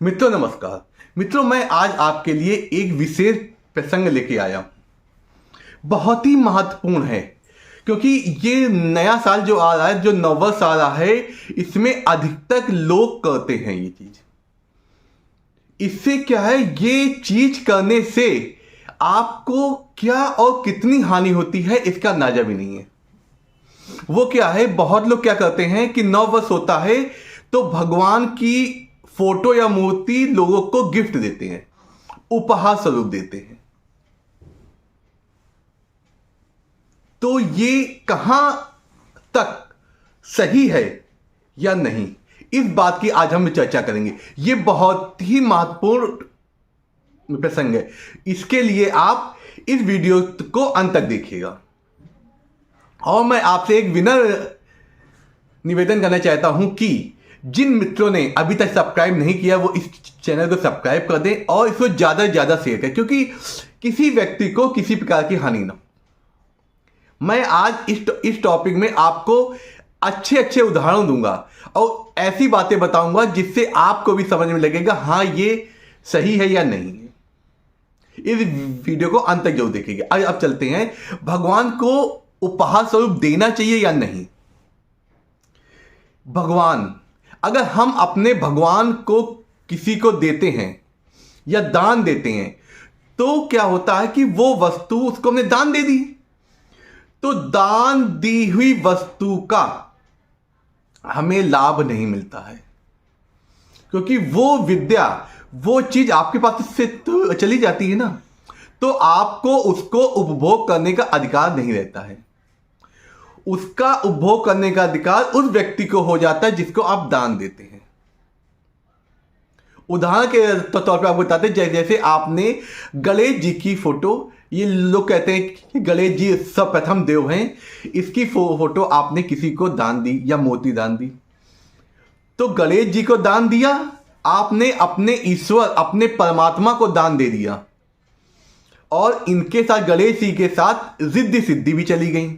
मित्रों नमस्कार। मित्रों, मैं आज आपके लिए एक विशेष प्रसंग लेके आया हूं। बहुत ही महत्वपूर्ण है क्योंकि ये नया साल जो आ रहा है, जो नववर्ष आ रहा है, इसमें अधिकतर लोग करते हैं ये चीज। इससे क्या है, ये चीज करने से आपको क्या और कितनी हानि होती है इसका अंदाजा भी नहीं है। वो क्या है, बहुत लोग क्या करते हैं कि नववर्ष होता है तो भगवान की फोटो या मूर्ति लोगों को गिफ्ट देते हैं, उपहार स्वरूप देते हैं। तो ये कहां तक सही है या नहीं, इस बात की आज हम चर्चा करेंगे। ये बहुत ही महत्वपूर्ण प्रसंग है, इसके लिए आप इस वीडियो को अंत तक देखिएगा। और मैं आपसे एक विनम्र निवेदन करना चाहता हूं कि जिन मित्रों ने अभी तक सब्सक्राइब नहीं किया वो इस चैनल को सब्सक्राइब कर दें और इसको ज़्यादा से ज़्यादा शेयर करें, क्योंकि किसी व्यक्ति को किसी प्रकार की हानि ना। मैं आज इस टॉपिक में आपको अच्छे उदाहरण दूंगा और ऐसी बातें बताऊंगा जिससे आपको भी समझ में लगेगा हाँ ये सही है या नहीं है। इस वीडियो को अंत तक जरूर देखिएगा। अब चलते हैं, भगवान को उपहार स्वरूप देना चाहिए या नहीं। भगवान, अगर हम अपने भगवान को किसी को देते हैं या दान देते हैं तो क्या होता है कि वो वस्तु उसको हमने दान दे दी, तो दान दी हुई वस्तु का हमें लाभ नहीं मिलता है, क्योंकि वो विद्या, वो चीज आपके पास से तो चली जाती है ना, तो आपको उसको उपभोग करने का अधिकार नहीं रहता है। उसका उपभोग करने का अधिकार उस व्यक्ति को हो जाता है जिसको आप दान देते हैं। उदाहरण के तौर पे आपको बताते हैं, जैसे आपने गणेश जी की फोटो, ये लोग कहते हैं कि गणेश जी सर्वप्रथम देव हैं, इसकी फोटो आपने किसी को दान दी या मूर्ति दान दी, तो गणेश जी को दान दिया आपने, अपने ईश्वर, अपने परमात्मा को दान दे दिया, और इनके साथ गणेश जी के साथ रिद्धि सिद्धि भी चली गई।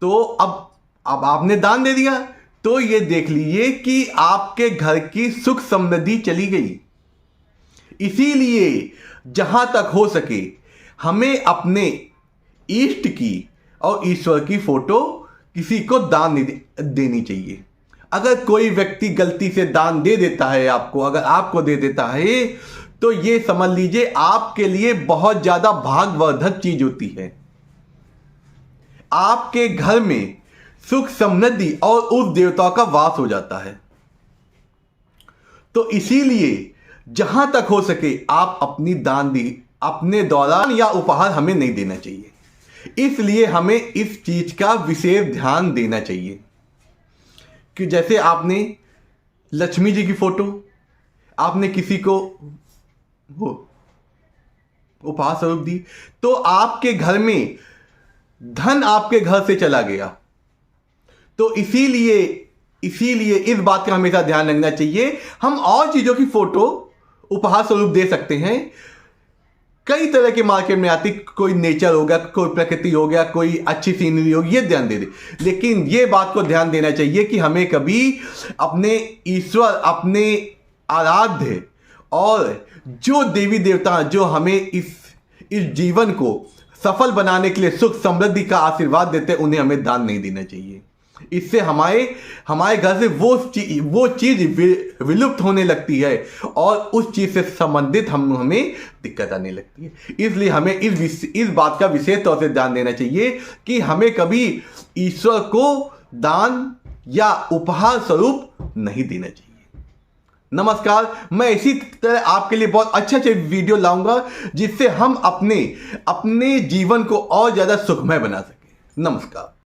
तो अब आपने दान दे दिया, तो ये देख लीजिए कि आपके घर की सुख समृद्धि चली गई। इसीलिए जहां तक हो सके हमें अपने इष्ट की और ईश्वर की फोटो किसी को दान नहीं देनी चाहिए। अगर कोई व्यक्ति गलती से दान दे देता है आपको, अगर आपको दे देता है, तो ये समझ लीजिए आपके लिए बहुत ज्यादा भाग्यवर्धक चीज होती है। आपके घर में सुख समृद्धि और उस देवता का वास हो जाता है। तो इसीलिए जहां तक हो सके आप अपनी दान दी अपने दौरान या उपहार हमें नहीं देना चाहिए। इसलिए हमें इस चीज का विशेष ध्यान देना चाहिए कि जैसे आपने लक्ष्मी जी की फोटो आपने किसी को उपहार स्वरूप दी, तो आपके घर में धन आपके घर से चला गया। तो इसीलिए इस बात का हमेशा ध्यान रखना चाहिए। हम और चीजों की फोटो उपहार स्वरूप दे सकते हैं, कई तरह के मार्केट में आती, कोई नेचर हो गया, कोई प्रकृति हो गया, कोई अच्छी सीनरी होगी, ये ध्यान दे दे। लेकिन ये बात को ध्यान देना चाहिए कि हमें कभी अपने ईश्वर, अपने आराध्य और जो देवी देवता जो हमें इस जीवन को सफल बनाने के लिए सुख समृद्धि का आशीर्वाद देते हैं, उन्हें हमें दान नहीं देना चाहिए। इससे हमारे घर से वो चीज विलुप्त होने लगती है और उस चीज से संबंधित हमें दिक्कत आने लगती है। इसलिए हमें इस बात का विशेष तौर से ध्यान देना चाहिए कि हमें कभी ईश्वर को दान या उपहार स्वरूप नहीं देना चाहिए। नमस्कार। मैं इसी तरह आपके लिए बहुत अच्छे वीडियो लाऊंगा जिससे हम अपने जीवन को और ज्यादा सुखमय बना सकें। नमस्कार।